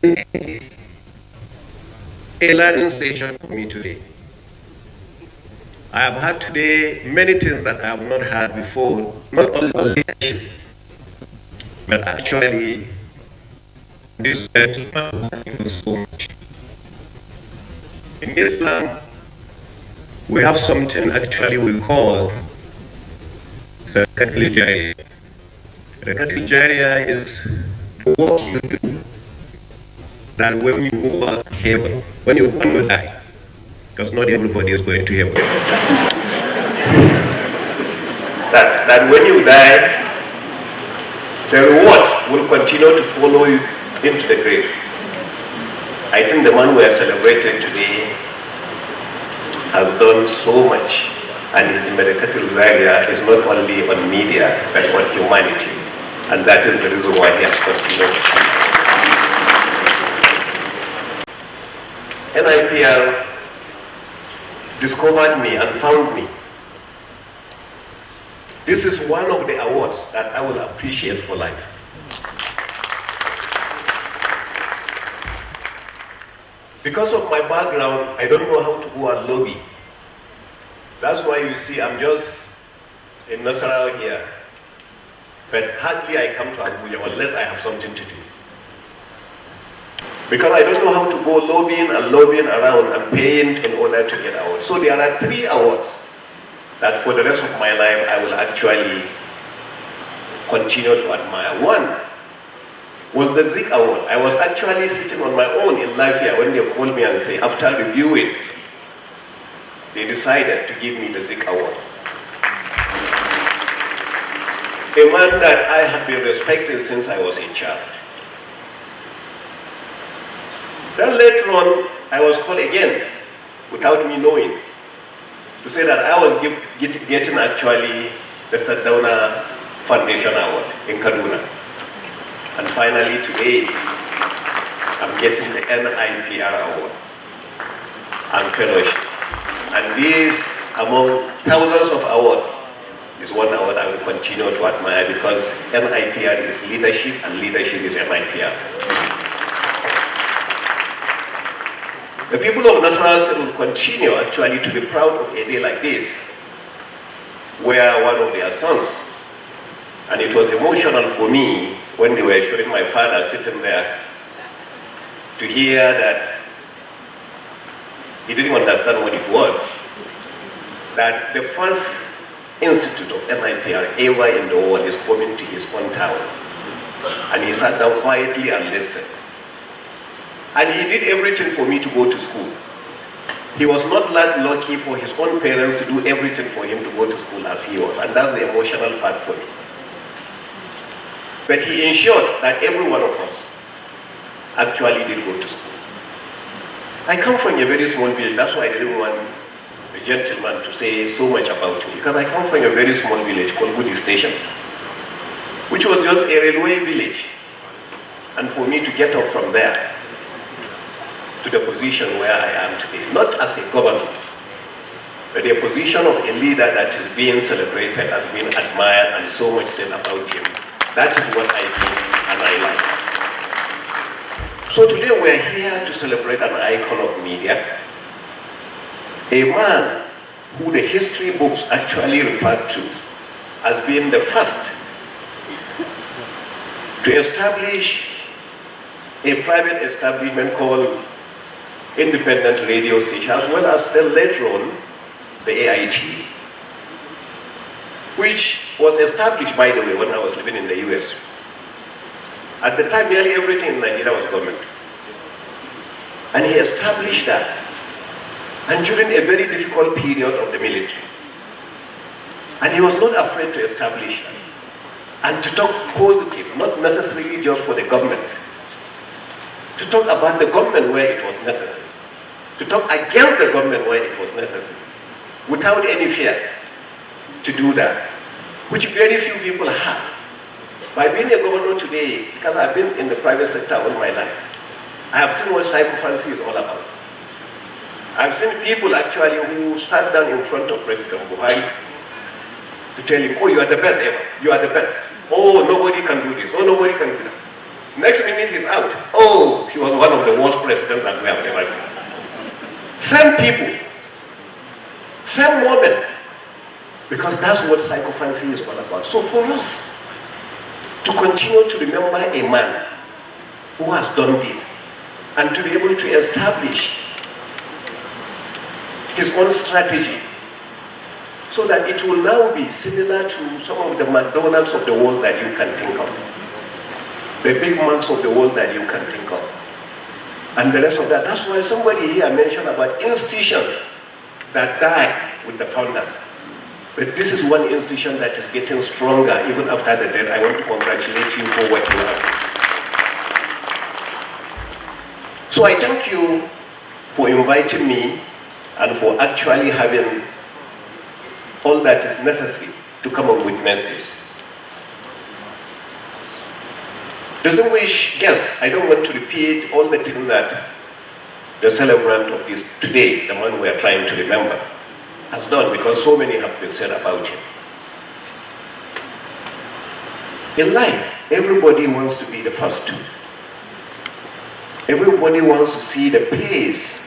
a learning session for me today. I have had today many things that I have not had before, not only on leadership, but actually this gentleman knows so much. In Islam, we have something actually we call the Jariya. The Jariya is what you do that when you go back to heaven, when you die, because not everybody is going to heaven. That when you die, the rewards will continue to follow you into the grave. I think the man we are celebrating today has done so much, and his medical area is not only on media, but on humanity. And that is the reason why he has continued. NIPR discovered me and found me. This is one of the awards that I will appreciate for life. Because of my background, I don't know how to go and lobby. That's why you see I'm just in Nasarawa here. But hardly I come to Abuja unless I have something to do. Because I don't know how to go lobbying around and paying in order to get awards. So there are 3 awards that for the rest of my life I will actually continue to admire. One was the Zik Award. I was actually sitting on my own in life here when they called me and say, after reviewing, they decided to give me the Zik Award. A man that I have been respecting since I was in charge. Then later on, I was called again, without me knowing, to say that I was getting actually the Sadawna Foundation Award in Kaduna. And finally today, I'm getting the NIPR Award and fellowship. And this, among thousands of awards, is one award I will continue to admire because NIPR is leadership and leadership is NIPR. The people of Nasarawa State will continue actually to be proud of a day like this, where one of their sons, and it was emotional for me when they were showing my father sitting there to hear that he didn't understand what it was, that the first institute of NIPR ever in the world is coming to his own town. And he sat down quietly and listened. And he did everything for me to go to school. He was not that lucky for his own parents to do everything for him to go to school as he was. And that's the emotional part for me. But he ensured that every one of us actually did go to school. I come from a very small village. That's why I didn't want a gentleman to say so much about me. Because I come from a very small village called Woody Station, which was just a railway village. And for me to get up from there to the position where I am today, not as a governor, but a position of a leader that is being celebrated and being admired and so much said about him. That is what I do and I like. So today we're here to celebrate an icon of media, a man who the history books actually refer to as being the first to establish a private establishment called Independent Radio Station, as well as then later on the AIT, which was established, by the way, when I was living in the US. At the time, nearly everything in Nigeria was government. And he established that. And during a very difficult period of the military. And he was not afraid to establish that. And to talk positive, not necessarily just for the government. To talk about the government where it was necessary. To talk against the government where it was necessary. Without any fear to do that. Which very few people have. By being a governor today, because I've been in the private sector all my life, I have seen what psychophancy is all about. I've seen people actually who sat down in front of President Buhari to tell him, oh, you are the best ever, you are the best. Oh, nobody can do this, oh, nobody can do that. Next minute he's out. Oh, he was one of the worst presidents that we have ever seen. Same people, same moment, because that's what psychophancy is all about. So for us to continue to remember a man who has done this and to be able to establish his own strategy so that it will now be similar to some of the McDonald's of the world that you can think of, the big Macs of the world that you can think of, and the rest of that. That's why somebody here mentioned about institutions that died with the founders. But this is one institution that is getting stronger even after the death. I want to congratulate you for what you have. So I thank you for inviting me and for actually having all that is necessary to come and witness this. Distinguished guests, I don't want to repeat all the things that the celebrant of this today, the man we are trying to remember, has done, because so many have been said about him. In life, everybody wants to be the first. Everybody wants to see the pace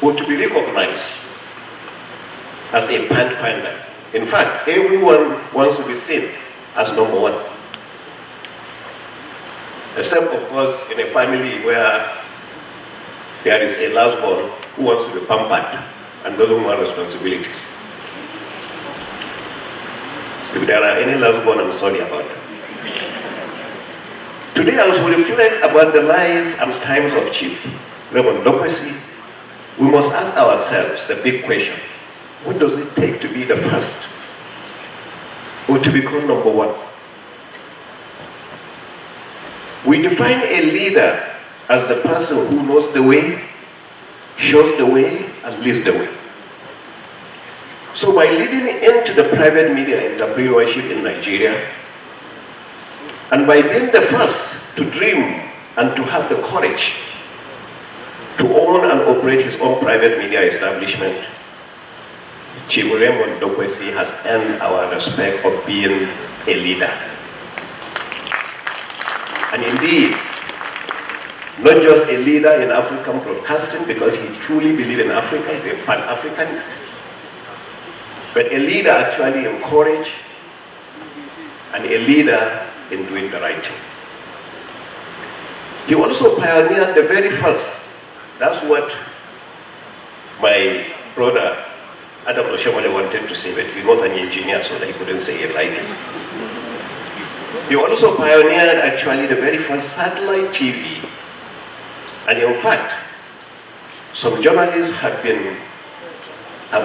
or to be recognized as a pathfinder. In fact, everyone wants to be seen as number one. Except, of course, in a family where there is a last born who wants to be pampered and doesn't want responsibilities. If there are any last born, I'm sorry about that. Today I will reflect about the life and times of Chief Raymond Dokwesi. We must ask ourselves the big question: what does it take to be the first or to become number one? We define a leader as the person who knows the way, shows the way, and leads the way. So by leading into the private media entrepreneurship in Nigeria, and by being the first to dream and to have the courage to own and operate his own private media establishment, Chief Raymond Dokwesi has earned our respect of being a leader. And indeed, not just a leader in African broadcasting because he truly believes in Africa, he's a Pan-Africanist, but a leader actually in courage and a leader in doing the right thing. He also pioneered the very first. That's what my brother Adam Oshomole wanted to say, but he's not an engineer, so he couldn't say it rightly. He also pioneered actually the very first satellite TV. And in fact, some journalists have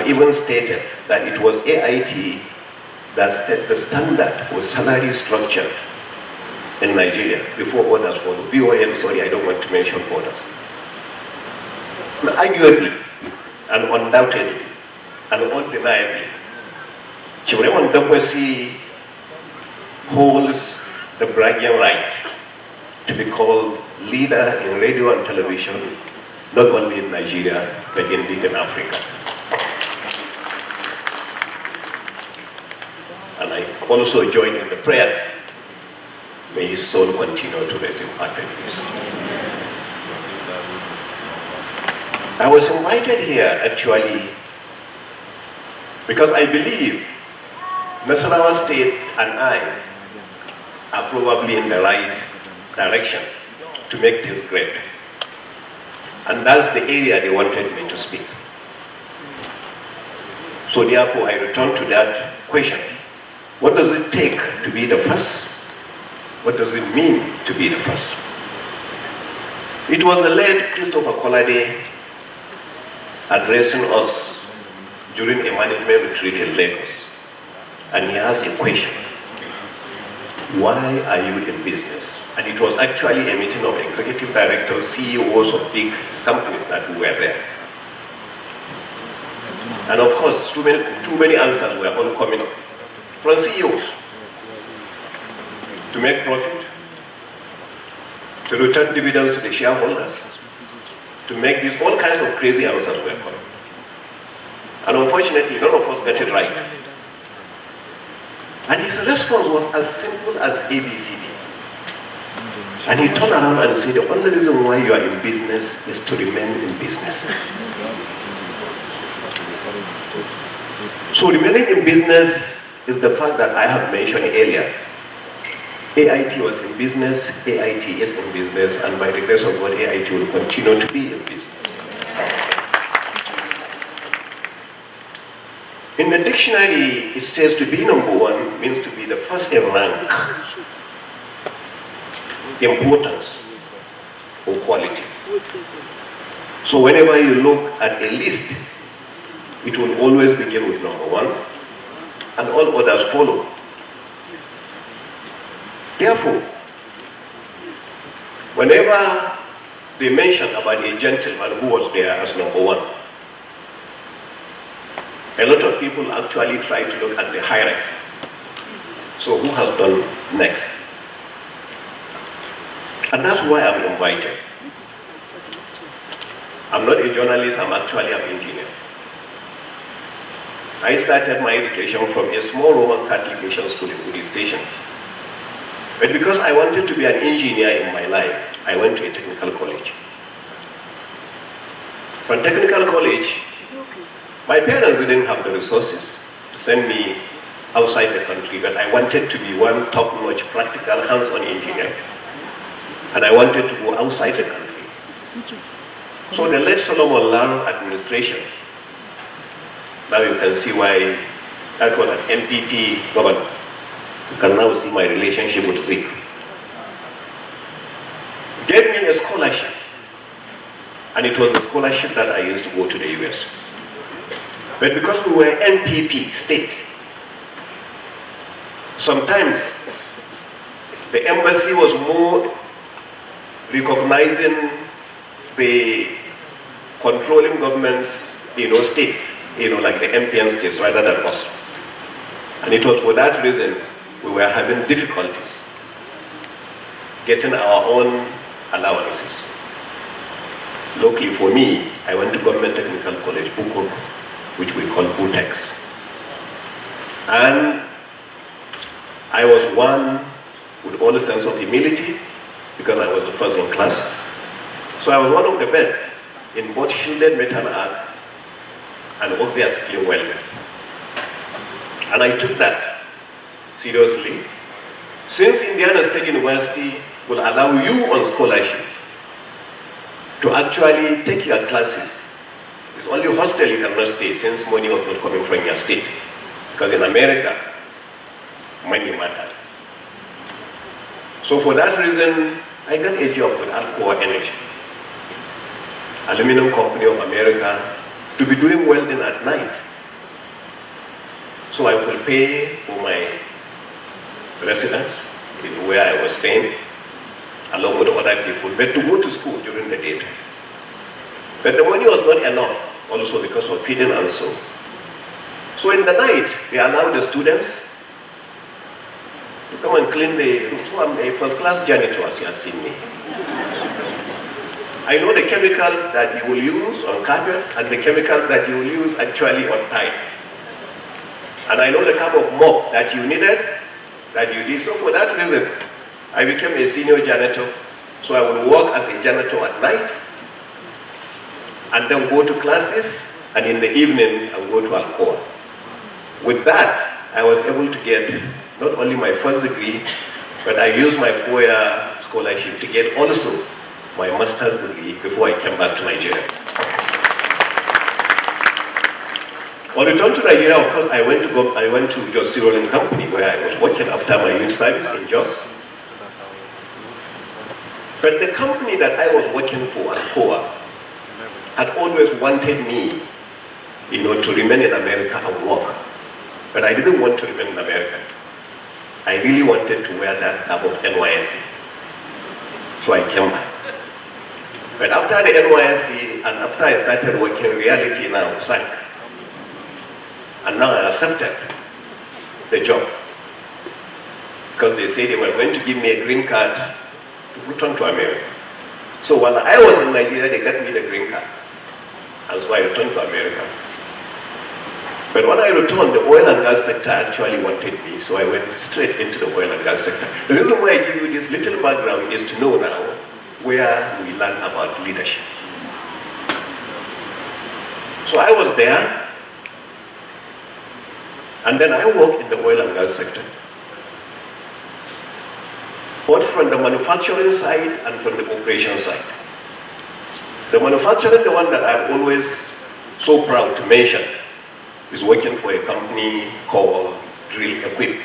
even stated that it was AIT that set the standard for salary structure in Nigeria before others followed. BON, sorry, I don't want to mention others. But arguably, and undoubtedly, and undeniably, Chief Raymond Dokwesi holds the bragging right to be called leader in radio and television, not only in Nigeria, but indeed in Africa. And I also join in the prayers. May his soul continue to rest in perfect peace. I was invited here actually because I believe Nasarawa State and I are probably in the right direction to make things great. And that's the area they wanted me to speak. So therefore I return to that question. What does it take to be the first? What does it mean to be the first? It was the late Christopher Kolade addressing us during a management retreat in Lagos. And he asked a question: why are you in business? And it was actually a meeting of executive directors, CEOs of big companies that were there. And of course, too many answers were all coming up. From CEOs, to make profit, to return dividends to the shareholders, to make these, all kinds of crazy answers were coming. And unfortunately, none of us got it right. And his response was as simple as ABCD. And he turned around and said, the only reason why you are in business is to remain in business. So remaining in business is the fact that I have mentioned earlier. AIT was in business, AIT is in business, and by the grace of God, AIT will continue to be in business. In the dictionary, it says to be number one means to be the first in rank, importance, or quality. So whenever you look at a list, it will always begin with number one, and all others follow. Therefore, whenever they mention about a gentleman who was there as number one, a lot of people actually try to look at the hierarchy. So who has done next? And that's why I'm invited. I'm not a journalist, I'm actually an engineer. I started my education from a small Roman Catholic mission school in Udi Station. But because I wanted to be an engineer in my life, I went to a technical college. From technical college, my parents didn't have the resources to send me outside the country, but I wanted to be one top-notch, practical, hands-on engineer. And I wanted to go outside the country. So the late Solomon Lar administration, now you can see why that was an MPP governor. You can now see my relationship with Zeke. Gave me a scholarship. And it was a scholarship that I used to go to the US. But because we were NPP state, sometimes the embassy was more recognizing the controlling governments, states, like the MPN states rather than us. And it was for that reason we were having difficulties getting our own allowances. Luckily for me, I went to Government Technical College, Bukur, which we call BUTEX. And I was one with all the sense of humility because I was the first in class. So I was one of the best in both shielded metal arc and obvious clean welding. And I took that seriously. Since Indiana State University will allow you on scholarship to actually take your classes, it's only hostel you cannot stay since money was not coming from your state. Because in America, money matters. So for that reason, I got a job with Alcoa Energy, Aluminum Company of America, to be doing welding at night. So I could pay for my residence where I was staying, along with other people, but to go to school during the daytime. But the money was not enough, also because of feeding and so. So in the night, they allowed the students to come and clean the room. So I'm a first-class janitor, as you have seen me. I know the chemicals that you will use on carpets and the chemicals that you will use actually on tiles. And I know the kind of mop that you needed, that you did. So for that reason, I became a senior janitor. So I would work as a janitor at night, and then go to classes, and in the evening, I would go to Alcoa. With that, I was able to get not only my first degree, but I used my 4-year scholarship to get also my master's degree before I came back to Nigeria. On return to Nigeria, of course, I went to Jos Rolling Company, where I was working after my youth service in Jos. But the company that I was working for, Alcoa, had always wanted me, to remain in America and work. But I didn't want to remain in America. I really wanted to wear that cap of NYSC. So I came back. But after the NYSC and after I started working, reality now sank. And now I accepted the job. Because they said they were going to give me a green card to return to America. So while I was in Nigeria, they got me the green card. And so I returned to America. But when I returned, the oil and gas sector actually wanted me, so I went straight into the oil and gas sector. The reason why I give you this little background is to know now where we learn about leadership. So I was there, and then I worked in the oil and gas sector, both from the manufacturing side and from the operation side. The manufacturing, the one that I'm always so proud to mention, is working for a company called Drill Equip.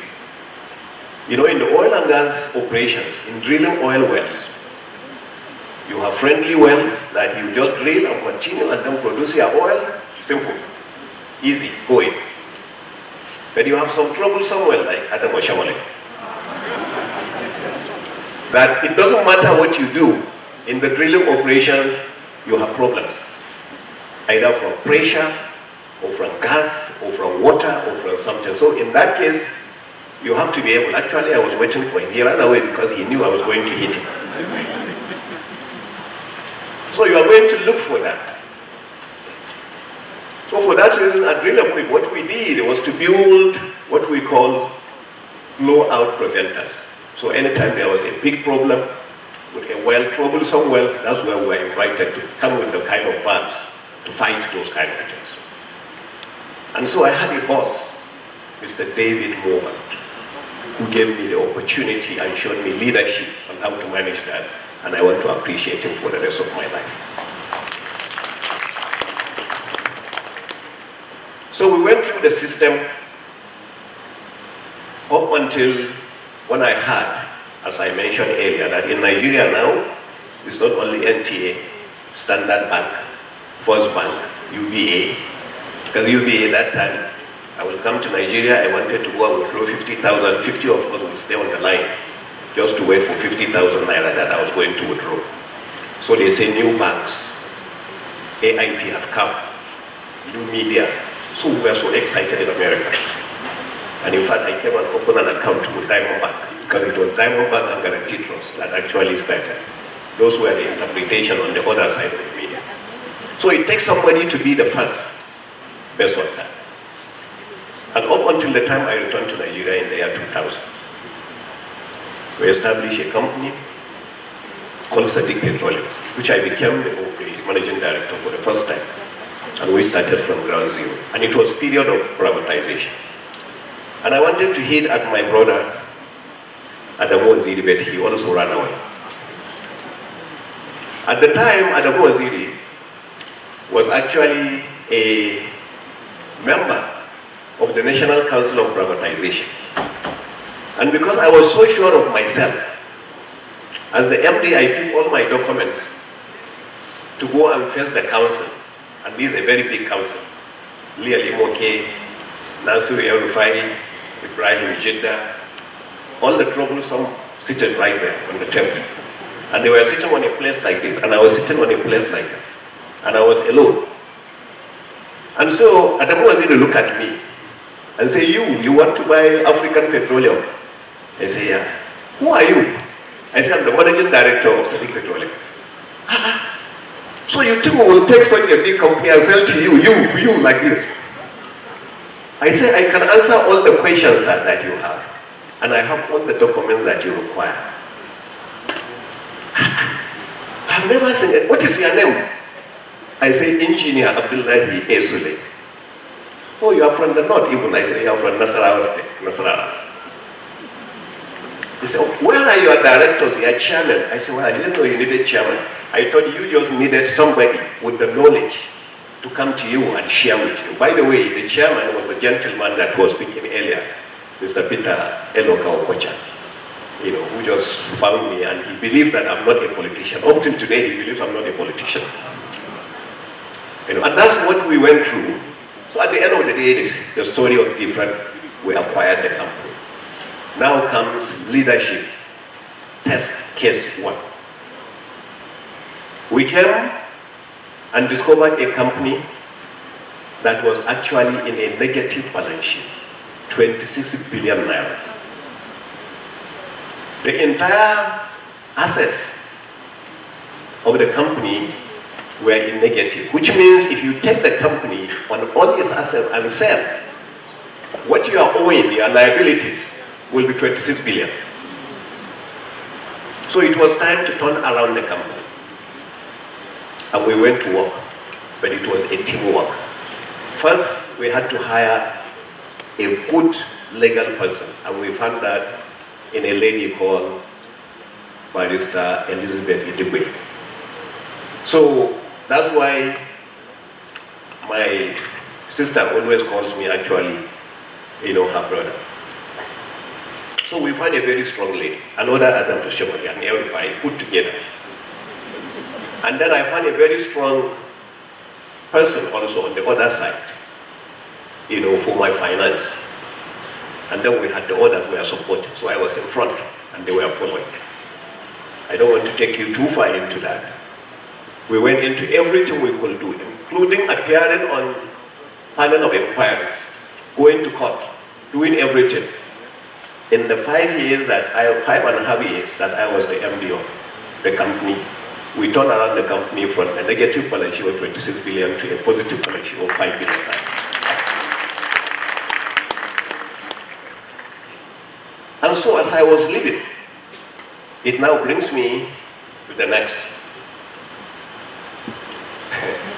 You know, in the oil and gas operations, in drilling oil wells, you have friendly wells that you just drill and continue and then produce your oil. Simple, easy, going. But you have some troublesome well like Adam Oshamale. That it doesn't matter what you do in the drilling operations, you have problems. Either from pressure, or from gas, or from water, or from something. So in that case, you have to be able, actually I was waiting for him. He ran away because he knew I was going to hit him. So you are going to look for that. So for that reason, at Drill Equip, what we did was to build what we call blowout preventers. So anytime there was a big problem with a well, troublesome well, that's where we were invited to come with the kind of valves to fight those kind of things. And so I had a boss, Mr. David Morvan, who gave me the opportunity and showed me leadership on how to manage that. And I want to appreciate him for the rest of my life. So we went through the system up until when I heard, as I mentioned earlier, that in Nigeria now, it's not only NTA, Standard Bank, First Bank, UBA. Because UBA that time, I will come to Nigeria, I wanted to go and withdraw 50,000, 50 of us will stay on the line just to wait for 50,000 naira that I was going to withdraw. So they say new banks, AIT has come, new media. So we were so excited in America. And in fact, I came and opened an account with Diamond Bank because it was Diamond Bank and Guarantee Trust that actually started. Those were the interpretation on the other side of the media. So it takes somebody to be the first based on that. And up until the time I returned to Nigeria in the year 2000, we established a company called Sadiq Petroleum, which I became the managing director for the first time. And we started from ground zero. And it was a period of privatization. And I wanted to hit at my brother, Adamu Waziri, but he also ran away. At the time, Adamu Waziri was actually a member of the National Council of Privatization. And because I was so sure of myself, as the MD, I picked all my documents to go and face the council. And this is a very big council. Lia Limoke, Nasir El-Rufai, Ibrahim Jeddah, all the troublesome seated right there on the table. And they were sitting on a place like this, and I was sitting on a place like that. And I was alone. And so Adamu Waziri look at me and say, you want to buy African Petroleum? I say, yeah. Who are you? I say, I'm the managing director of Sadiq Petroleum. So you think we will take such a big company and sell to you like this? I say, I can answer all the questions that you have. And I have all the documents that you require. I've never seen it. What is your name? I say, Engineer Abdullahi Sule. Oh, you are from the north even. I say, you are from Nasarawa State, Nasarawa. He said, oh, where are your directors, your chairman? I said, well, I didn't know you needed chairman. I thought you just needed somebody with the knowledge to come to you and share with you. By the way, the chairman was the gentleman that was speaking earlier, Mr. Peter Eloka Okocha, who just found me, and he believed that I'm not a politician. Up till today, he believes I'm not a politician. And that's what we went through. So at the end of the day, the story of different, we acquired the company. Now comes leadership, test case one. We came and discovered a company that was actually in a negative balance sheet, 26 billion naira. The entire assets of the company were in negative, which means if you take the company on all its assets and sell, what you are owing, your liabilities, will be 26 billion. So it was time to turn around the company. And we went to work, but it was a teamwork. First, we had to hire a good legal person, and we found that in a lady called Barrister Elizabeth Idigwe. So that's why my sister always calls me actually, her brother. So we find a very strong lady, another Adam Toshemagi and Elifai put together. And then I find a very strong person also on the other side, for my finance. And then we had the others were supporting. So I was in front and they were following. I don't want to take you too far into that. We went into everything we could do, including appearing on panel of inquiries, going to court, doing everything. In the 5.5 years that I was the MD of the company, we turned around the company from a negative balance sheet of 26 billion to a positive balance sheet of 5 billion. And so as I was leaving, it now brings me to the next.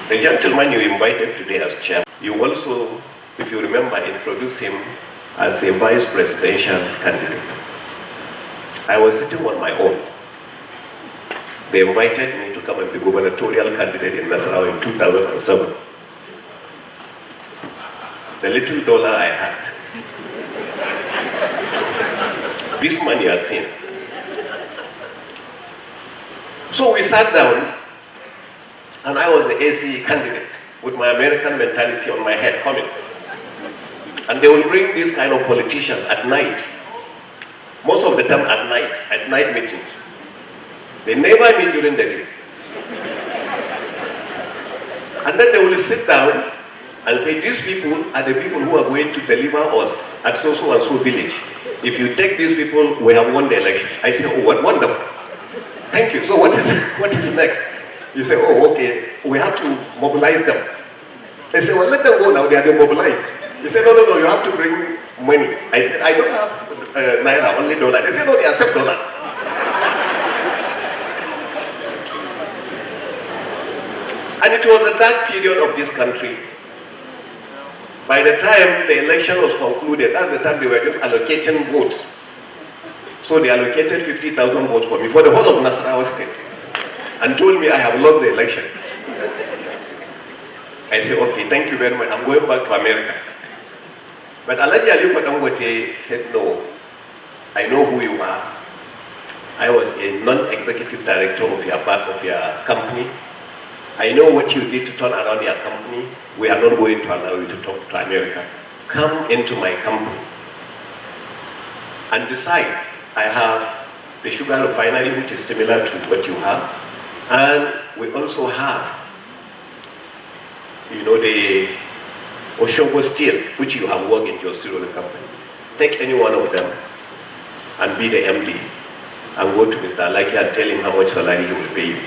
The gentleman you invited today as chair, you also, if you remember, introduced him as a vice presidential candidate. I was sitting on my own. They invited me to come and be gubernatorial candidate in Nasarawa in 2007. The little dollar I had, this man you are seeing. So we sat down, and I was the ACE candidate with my American mentality on my head coming. And they will bring these kind of politicians at night, most of the time at night meetings. They never meet during the day. And then they will sit down and say, these people are the people who are going to deliver us at so and so village. If you take these people, we have won the election. I say, oh, what wonderful. Thank you. So what is next? You say, oh, okay, we have to mobilize them. They say, well, let them go now, they are demobilized. They say, no, you have to bring money. I said, I don't have naira, only dollar. They say, no, they accept dollar. And it was a dark period of this country. By the time the election was concluded, that's the time they were just allocating votes. So they allocated 50,000 votes for me, for the whole of Nasarawa State, and told me I have lost the election. I said, okay, thank you very much, I'm going back to America. But Alhaji Aliko Dangote said, no, I know who you are. I was a non-executive director of your company. I know what you did to turn around your company. We are not going to allow you to talk to America. Come into my company and decide. I have the sugar refinery, which is similar to what you have. And we also have, the Oshogo Steel, which you have worked in your Sule company. Take any one of them and be the MD and go to Mr. Alaki and tell him how much salary he will pay you.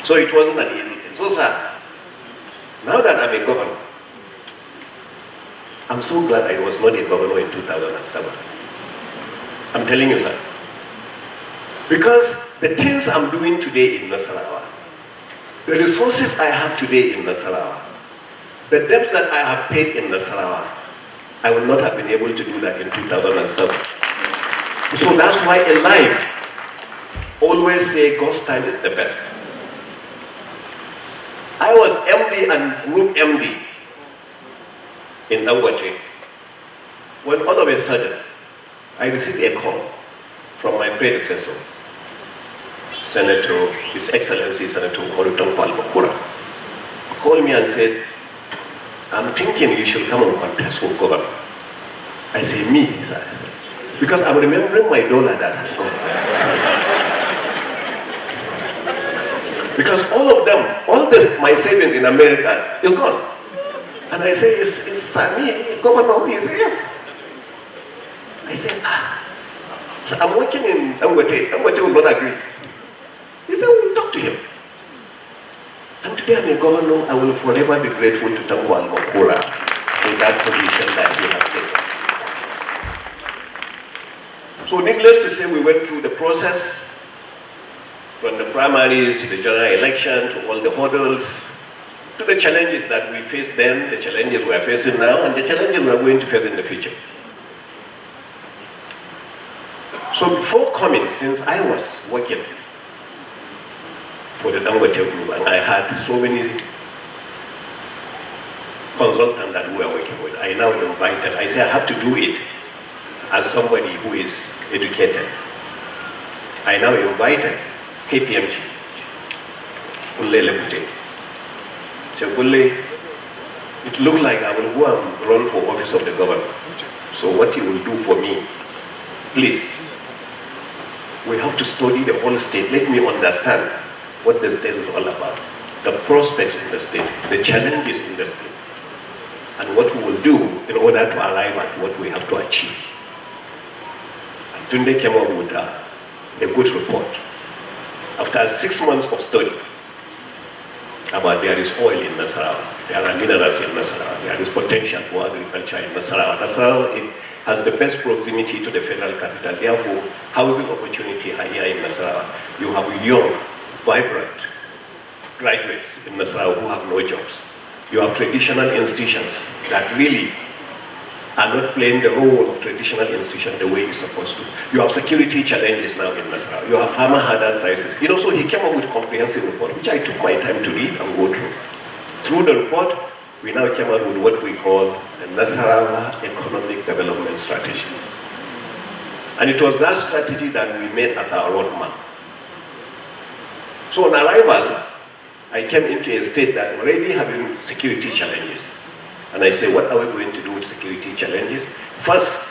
So it wasn't an easy thing. So sir, now that I'm a governor, I'm so glad I was not a governor in 2007. I'm telling you, sir. Because the things I'm doing today in Nasarawa, the resources I have today in Nasarawa, the debt that I have paid in Nasarawa, I would not have been able to do that in 2007. So that's why in life, always say God's time is the best. I was MD and Group MD in Dangote when all of a sudden I received a call from my predecessor, Senator, His Excellency Senator Moluton Palmakura. He called me and said, I'm thinking you should come and contest for governor. I say, me, sir, because I'm remembering my dollar that has gone. Because all of them, my savings in America is gone. And I say, is me, governor? He says, yes. I say, so I'm working in Dangote. Dangote will not agree. He said, we'll talk to him. And today I'm a governor, I will forever be grateful to Tango Almakura. that position that he has taken. So needless to say, we went through the process from the primaries to the general election to all the hurdles to the challenges that we faced then, the challenges we are facing now, and the challenges we are going to face in the future. So before coming, since I was working for the Dangote Group, and I had so many consultants that we were working with, I now invited, I say I have to do it as somebody who is educated. I now invited KPMG, Sule Lebute. So Sule, it looks like I will go and run for office of the governor. So what you will do for me, please, we have to study the whole state. Let me understand what the state is all about, the prospects in the state, the challenges in the state, and what we will do in order to arrive at what we have to achieve. And Tunde came up with a good report. After 6 months of study about there is oil in Nasarawa, there are minerals in Nasarawa, there is potential for agriculture in Nasarawa. Nasarawa has the best proximity to the federal capital, therefore housing opportunity higher in Nasarawa. You have young, vibrant graduates in Nasarawa who have no jobs. You have traditional institutions that really are not playing the role of traditional institutions the way it's supposed to. You have security challenges now in Nasarawa. You have farmer hazard crisis. You know, so he came up with a comprehensive report, which I took my time to read and go through. Through the report, we now came out with what we call the Nasarawa Economic Development Strategy. And it was that strategy that we made as our roadmap. So on arrival, I came into a state that already having security challenges. And I say, what are we going to do with security challenges? First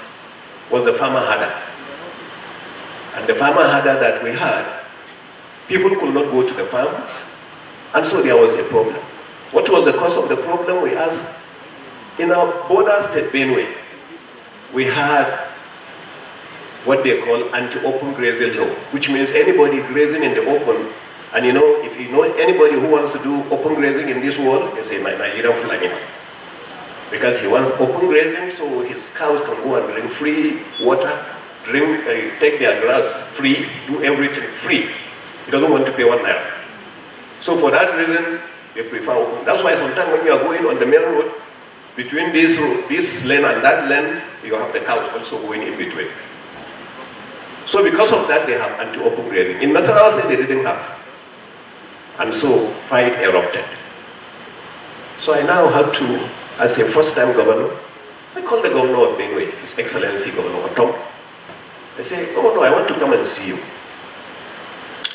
was the farmer hazard. And the farmer hazard that we had, people could not go to the farm, and so there was a problem. What was the cause of the problem? We asked. In our border state, Benue, we had what they call anti-open grazing law, which means anybody grazing in the open, and you know, if you know anybody who wants to do open grazing in this world, they say, Nigerian Fulani. Because he wants open grazing, so his cows can go and drink free water, take their grass free, do everything free. He doesn't want to pay 1 naira. So for that reason, they prefer open. That's why sometimes when you are going on the main road, between this lane and that lane, you have the cows also going in between. So because of that, they have anti-open grazing. In Nasarawa State, they didn't have. And so fight erupted. So I now had to, as a first-time governor, I called the governor of Benue, His Excellency Governor Otom. I said, Governor, I want to come and see you.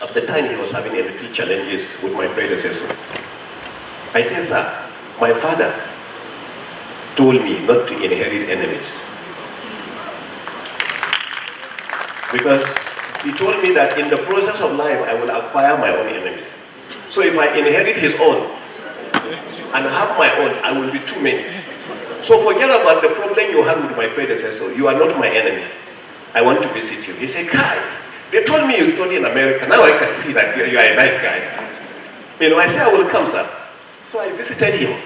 At the time, he was having a little challenges with my predecessor. I said, sir, my father told me not to inherit enemies. Because he told me that in the process of life, I will acquire my own enemies. So if I inherit his own, and have my own, I will be too many. So forget about the problem you had with my predecessor. You are not my enemy. I want to visit you. He said, Kai, they told me you study in America. Now I can see that you are a nice guy. You know, I said, I will come, sir. So I visited him.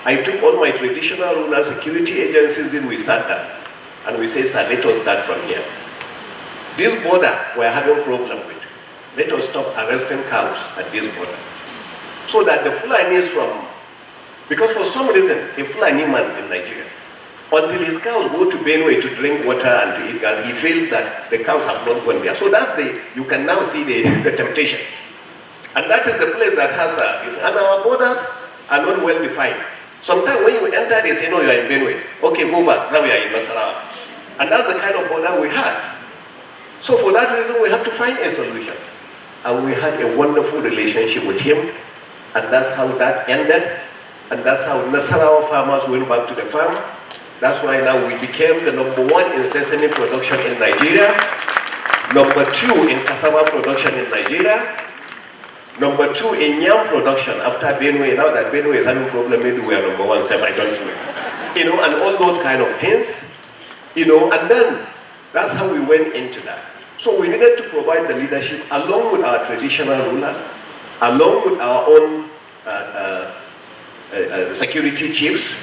I took all my traditional rural security agencies in, we sat down. And we said, sir, let us start from here. This border we're having a problem with. Let us stop arresting cows at this border. So that the Fulanis from, because for some reason, a Fulani man in Nigeria, until his cows go to Benue to drink water and to eat gas, he feels that the cows have not gone there. So that's you can now see the temptation. And that is the place that has and our borders are not well defined. Sometimes when you enter, they say, no, you are in Benue. Okay, go back, now we are in Nasarawa. And that's the kind of border we had. So for that reason, we had to find a solution. And we had a wonderful relationship with him. And that's how that ended. And that's how Nasarawa farmers went back to the farm. That's why now we became the #1 in sesame production in Nigeria, #2 in cassava production in Nigeria, #2 in yam production after Benue. Now that Benue is having a problem, maybe we are #1, same, I don't know. You know, and all those kind of things, you know, and then that's how we went into that. So we needed to provide the leadership along with our traditional rulers, along with our own security chiefs,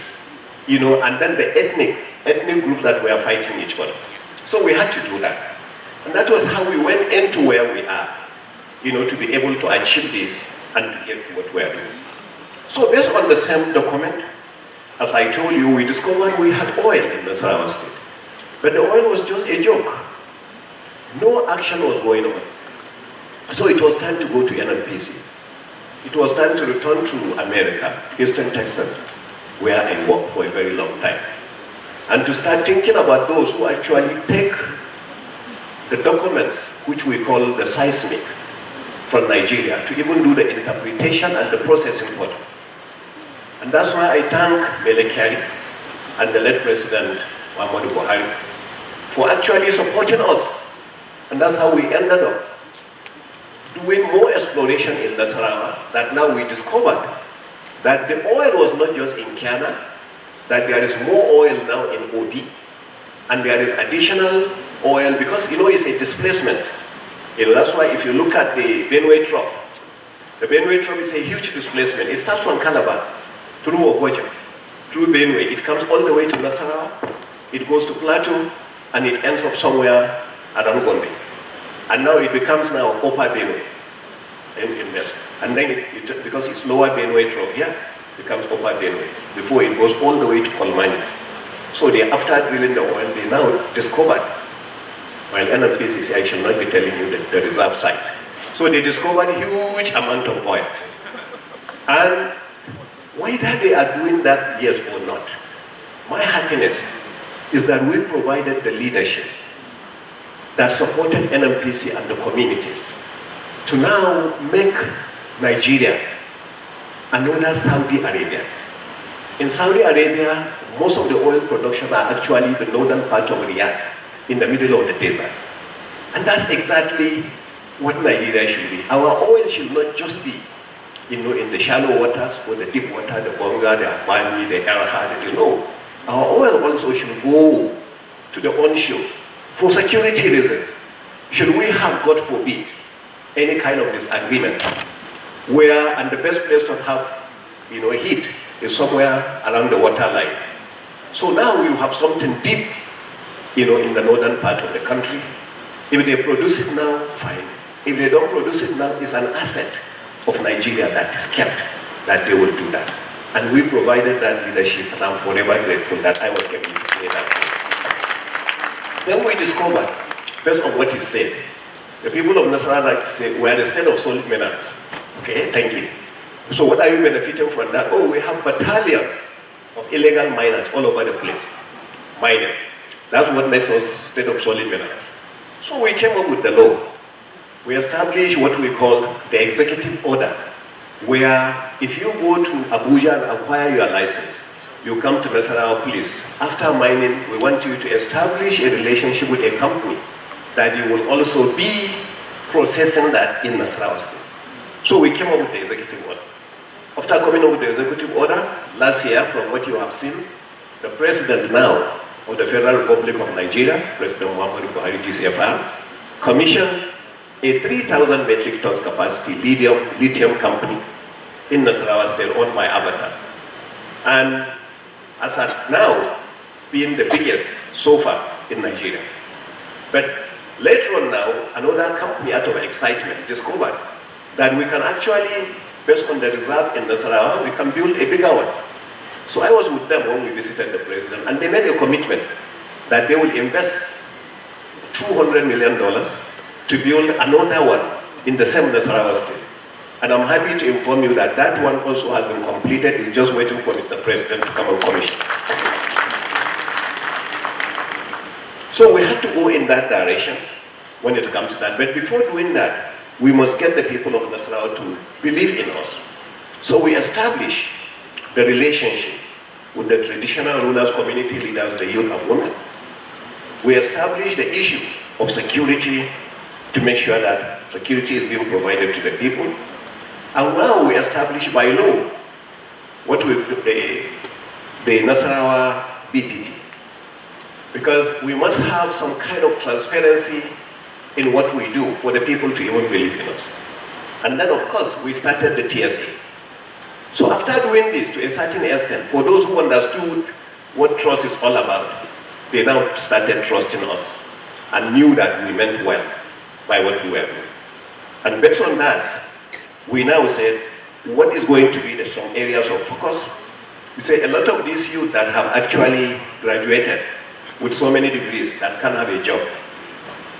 and then the ethnic group that were fighting each other. So we had to do that. And that was how we went into where we are, to be able to achieve this and to get to what we are doing. So based on the same document, as I told you, we discovered we had oil in Nasarawa state. But the oil was just a joke. No action was going on. So it was time to go to NNPC. It was time to return to America, Houston, Texas, where I worked for a very long time. And to start thinking about those who actually take the documents, which we call the seismic, from Nigeria, to even do the interpretation and the processing for them. And that's why I thank Mele Kyari and the late President Muhammadu Buhari for actually supporting us. And that's how we ended up doing more exploration in Nasarawa, that now we discovered that the oil was not just in Kiana, that there is more oil now in Obi, and there is additional oil, because it's a displacement. That's why if you look at the Benue Trough, the Benue Trough is a huge displacement. It starts from Calabar, through Ogoja, through Benue. It comes all the way to Nasarawa, it goes to Plateau, and it ends up somewhere around Gombe. And now it becomes now Upper Benue. And then because it's lower Benue Trough here, it becomes Upper Benue, before it goes all the way to Kolmani. So after drilling the oil, they now discovered, while NNPC, I should not be telling you the reserve site. So they discovered a huge amount of oil. And whether they are doing that, yes or not, my happiness is that we provided the leadership that supported NNPC and the communities to now make Nigeria another Saudi Arabia. In Saudi Arabia, most of the oil production are actually the northern part of Riyadh, in the middle of the deserts. And that's exactly what Nigeria should be. Our oil should not just be, in the shallow waters or the deep water, the Bonga, the Abani, the Erha, no. Our oil also should go to the onshore for security reasons. Should we have, God forbid, any kind of disagreement, and the best place to have, heat is somewhere around the water lines. So now we have something deep, in the northern part of the country. If they produce it now, fine. If they don't produce it now, it's an asset of Nigeria that is kept, that they will do that. And we provided that leadership, and I'm forever grateful that I was able to say that. Then we discovered, based on what he said, the people of Nasarawa like to say, we are the state of solid minerals. Okay, thank you. So what are you benefiting from that? Oh, we have battalion of illegal miners all over the place, mining. That's what makes us state of solid minerals. So we came up with the law. We established what we call the executive order, where if you go to Abuja and acquire your license, you come to Nasarawa police. After mining, we want you to establish a relationship with a company that you will also be processing that in Nasarawa state. So we came up with the executive order. After coming up with the executive order, last year, from what you have seen, the president now of the Federal Republic of Nigeria, President Muhammadu Buhari, DCFR, commissioned a 3,000 metric tons capacity lithium company in Nasarawa state owned by Avatar. And as at now, being the biggest so far in Nigeria. But later on now, another company out of excitement discovered that we can actually, based on the reserve in Nasarawa, we can build a bigger one. So I was with them when we visited the president, and they made a commitment that they will invest $200 million to build another one in the same Nasarawa state. And I'm happy to inform you that that one also has been completed. It's just waiting for Mr. President to come and commission. So we had to go in that direction when it comes to that. But before doing that, we must get the people of Nasarawa to believe in us. So we established the relationship with the traditional rulers, community leaders, the youth and women. We established the issue of security to make sure that security is being provided to the people. And now we establish by law what we the Nasarawa BPP. Because we must have some kind of transparency in what we do for the people to even believe in us. And then of course we started the TSA. So after doing this to a certain extent, for those who understood what trust is all about, they now started trusting us and knew that we meant well by what we were doing. And based on that, we now said, what is going to be some areas of focus? We say a lot of these youth that have actually graduated with so many degrees that can't have a job.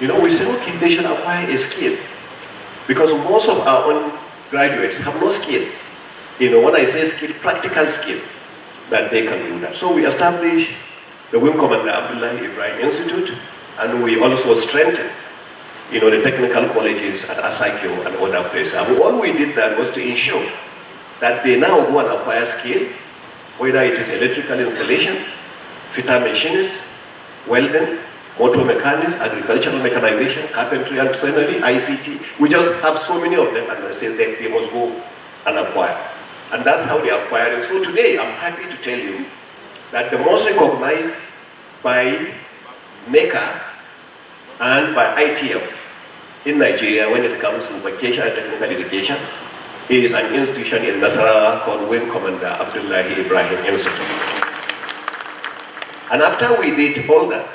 We say, okay, they should acquire a skill. Because most of our own graduates have no skill. When I say skill, practical skill, that they can do that. So we established the Wing Commander Abdullahi Ibrahim Institute, and we also strengthened, the technical colleges at Asakio and other places. And all we did that was to ensure that they now go and acquire skill, whether it is electrical installation, fitter machinists, welding, motor mechanics, agricultural mechanization, carpentry and joinery, ICT. We just have so many of them, and I say they must go and acquire. And that's how they acquire it. So today, I'm happy to tell you that the most recognized by NECA and by ITF in Nigeria when it comes to vocational and technical education is an institution in Nasarawa called Wing Commander Abdullahi Ibrahim Institute. And after we did all that,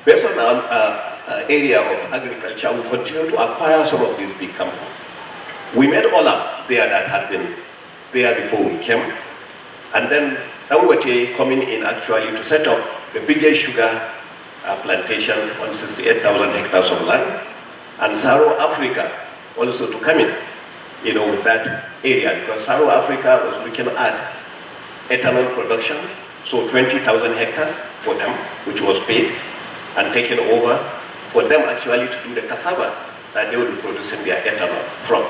based on our area of agriculture, we continue to acquire some of these big companies. We made all up there that had been there before we came, and then Dangote coming in actually to set up the biggest sugar plantation on 68,000 hectares of land, and Saro Africa also to come in, with that area, because Saro Africa was looking at ethanol production, so 20,000 hectares for them, which was paid and taken over for them actually to do the cassava that they will be producing their ethanol from.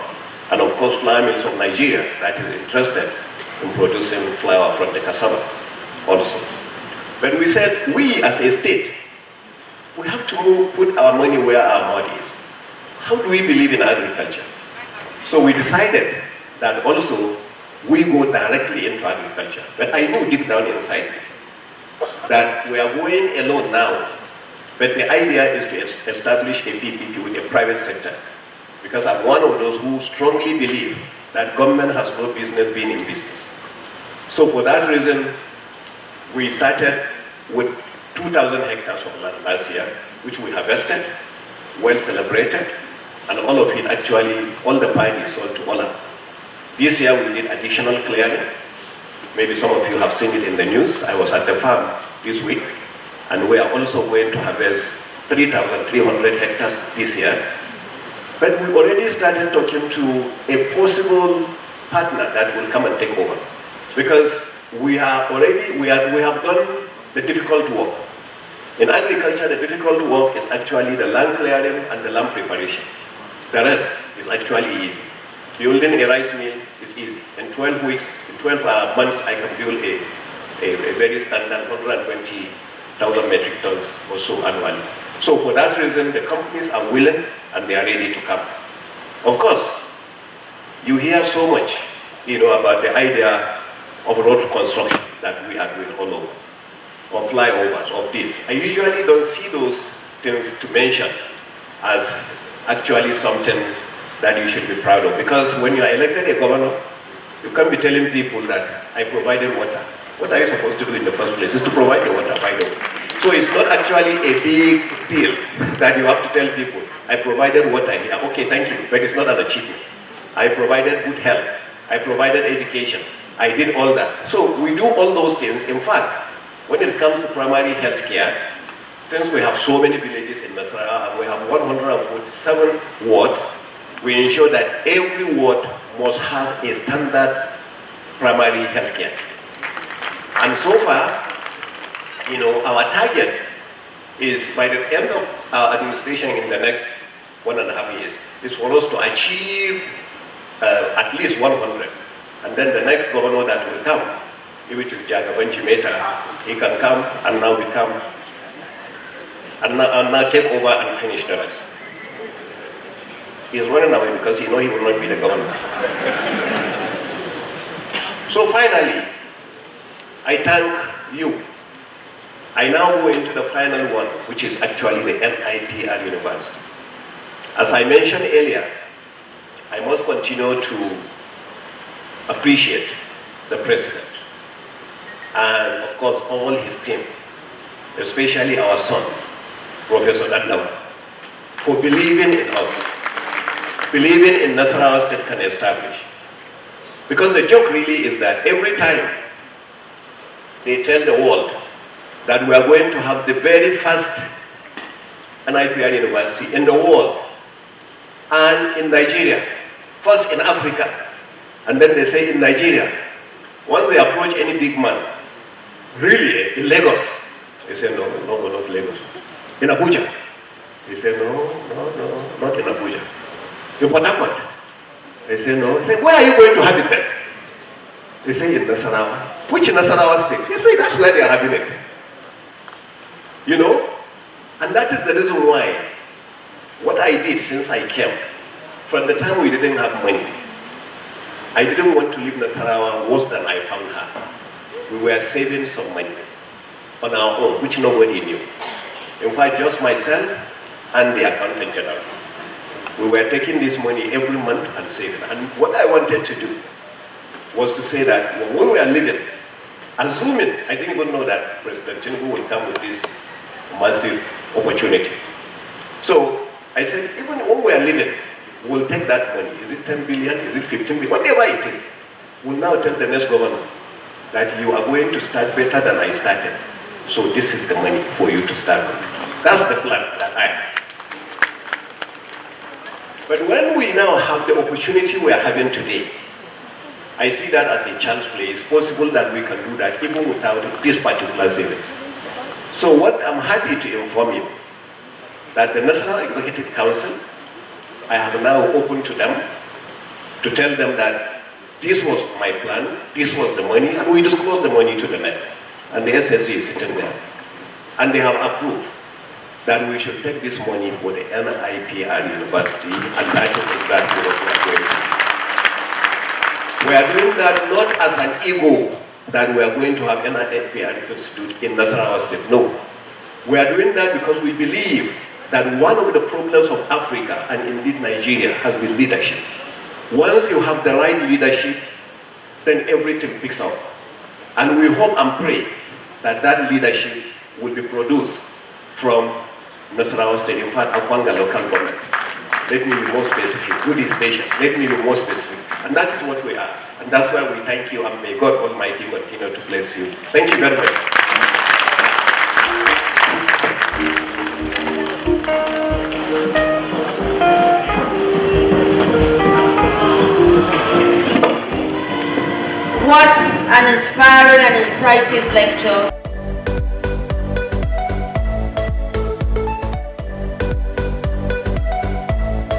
And of course, flour mills of Nigeria that is interested in producing flour from the cassava also. But we said, we as a state, we have to put our money where our mouth is. How do we believe in agriculture? So we decided that also we go directly into agriculture. But I know deep down inside that we are going alone now. But the idea is to establish a PPP with the private sector. Because I'm one of those who strongly believe that government has no business being in business. So for that reason, we started with 2,000 hectares of land last year, which we harvested, well celebrated, and all of it actually, all the pine is sold to Ola. This year we did additional clearing. Maybe some of you have seen it in the news. I was at the farm this week, and we are also going to harvest 3,300 hectares this year. But we already started talking to a possible partner that will come and take over. Because we have done the difficult work. In agriculture, the difficult work is actually the land clearing and the land preparation. The rest is actually easy. Building a rice mill is easy. In 12 weeks, in 12 months, I can build a very standard 120,000 metric tons or so annually. So for that reason, the companies are willing and they are ready to come. Of course, you hear so much, about the idea of road construction that we are doing all over, or flyovers, of this. I usually don't see those things to mention as actually something that you should be proud of. Because when you are elected a governor, you can't be telling people that I provided water. What are you supposed to do in the first place? Is to provide the water, by the way. So it's not actually a big deal that you have to tell people, I provided water here. Okay, thank you, but it's not an achievement. I provided good health. I provided education. I did all that. So we do all those things. In fact, when it comes to primary health care, since we have so many villages in Nasarawa and we have 147 wards, we ensure that every ward must have a standard primary health care. And so far, our target is by the end of our administration in the next 1.5 years, is for us to achieve at least 100. And then the next governor that will come, if it is Jagaban Jimeta, he can come and now become, and now take over and finish the rest. He is running away because he knows he will not be the governor. So finally, I thank you. I now go into the final one, which is actually the NIPR University. As I mentioned earlier, I must continue to appreciate the president and of course all his team, especially our son, Professor Dadlaw, for believing in us, believing in Nasarawa State can establish. Because the joke really is that every time they tell the world that we are going to have the very first NIPR university in the world and in Nigeria, first in Africa, and then they say in Nigeria, once they approach any big man, really, in Lagos, they say, no, not Lagos. In Abuja, they say, no, not in Abuja. In Port Harcourt, they say, no. They say, where are you going to have it then? They say, in Nasarawa. Which Nasarawa state? They say, that's where they are having it. You know? And that is the reason why what I did since I came, from the time we didn't have money, I didn't want to leave Nasarawa worse than I found her. We were saving some money on our own, which nobody knew. In fact, just myself and the accountant general. We were taking this money every month and saving. And what I wanted to do was to say that when we were living, assuming, I didn't even know that President Tinubu would come with this massive opportunity. So I said, even when we are living, we'll take that money. Is it 10 billion? Is it 15 billion? Whatever it is. We'll now tell the next governor that you are going to start better than I started. So this is the money for you to start with. That's the plan that I have. But when we now have the opportunity we are having today, I see that as a chance play. It's possible that we can do that even without this particular savings. So what I'm happy to inform you, that the National Executive Council, I have now opened to them to tell them that this was my plan, this was the money, and we disclosed the money to the Met. And the SSG is sitting there. And they have approved that we should take this money for the NIPR University, and that is exactly what we are doing. We are doing that not as an ego that we are going to have NIPR Institute in Nasarawa State. No. We are doing that because we believe that one of the problems of Africa, and indeed Nigeria, has been leadership. Once you have the right leadership, then everything picks up. And we hope and pray that that leadership will be produced from Nasarawa State, in fact, Akwanga local government. Let me be more specific. Goody Station, let me be more specific. And that is what we are. And that's why we thank you, and may God Almighty continue to bless you. Thank you very much. What an inspiring and inciting lecture.